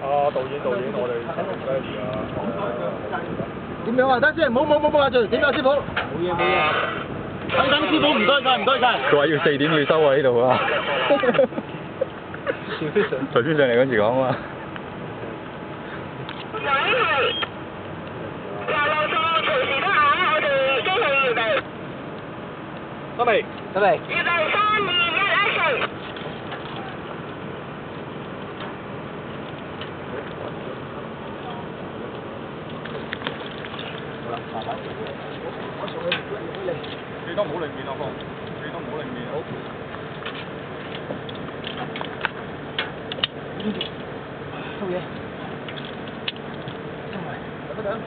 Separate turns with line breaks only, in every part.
導演，我哋ready啊。
點樣啊？等先，冇下住，點樣師傅？
冇嘢。
等師傅，唔該晒。
佢話要4點要收啊呢度啊。頭先上嚟嗰時講啊嘛。
得未？
得未？
預備3、2、1 ，action！
最多唔好另面啊，放。最多唔好另面。好。
收嘢。
等等。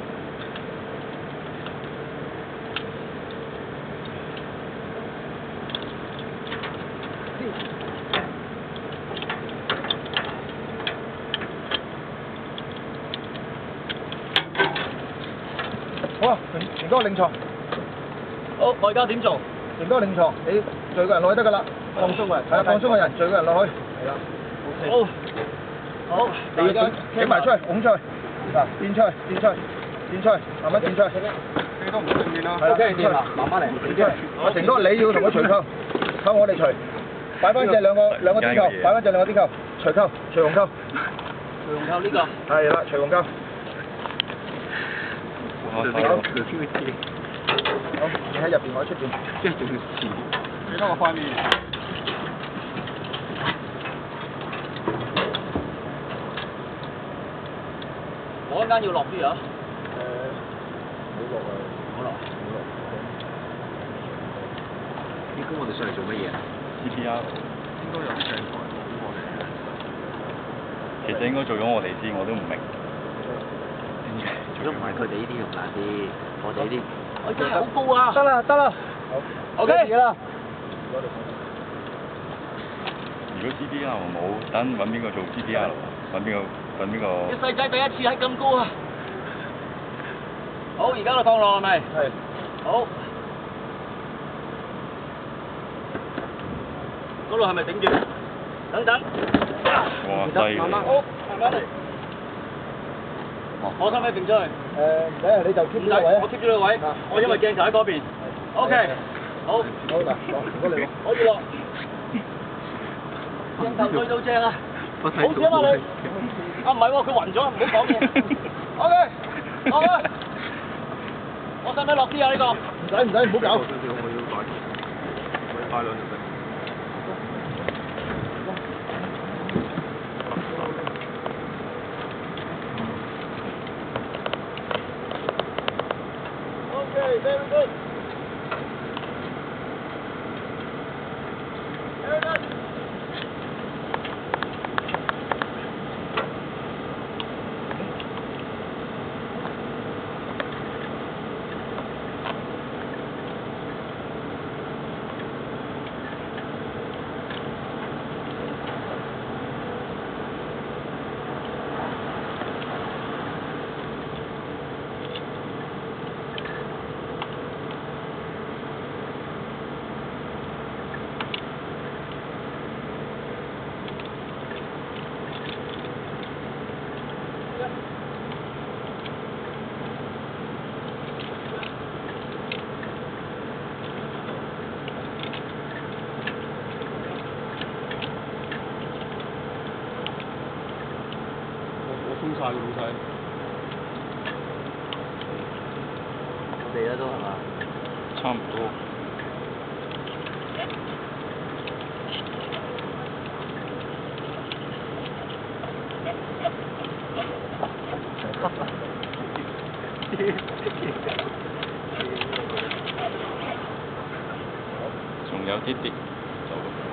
好啊，成哥領錯。
好，我而家點做？
成哥領錯，你聚個人落去得㗎啦，放鬆個人，係啦，放鬆個人，聚個人落去，係啦。
好。好。
你要企埋出去，拱出去，嗱，墊出去，慢慢墊出去。
最多唔好另面啦。
係啦
，OK，掂啦，慢慢嚟。
阿成哥，你要同佢除扣，扣我哋除，擺翻隻兩個啲扣，擺翻隻兩個啲扣，除扣，除紅扣。
除紅扣呢個。
係啦，除紅扣。好，你喺入邊，我喺出邊。
即係仲要遲。最多我塊面。
我一間要落啲啊。
唔好落啊！
好落。
呢個我哋上嚟做乜嘢啊 ？CPR
應該有啲鏡頭係冇我哋嘅。
其實應該做咗我哋先，我都唔明。
如果唔係佢哋呢啲用難啲，我哋呢啲。
我真係好高啊！
得啦。
好，OK。
㗎啦。
如果 CPR 冇，等揾邊個做 CPR？揾邊個？
啲細仔第一次喺咁高啊！好，而家就放落係咪？
係。
好。嗰度係咪頂住？等等。
哇！犀利。
慢慢，好，慢慢嚟。我使唔使揈出去？
唔使，你就 keep
唔使，
呢個位啊。
我 keep 住呢個位。我因為鏡頭喺嗰邊。OK。好。
好嗱，唔該你。
可以落。鏡頭對到正啊！好似啊嘛你。啊唔係喎，佢暈咗，唔好講嘢。OK。落去。我使唔使落啲啊呢個？
唔使，唔好搞。
我要帶兩條臂。
Okay, very good. Very good.
鬆晒個老細。
我哋咧都係嘛？
差唔多。仲有啲跌，就。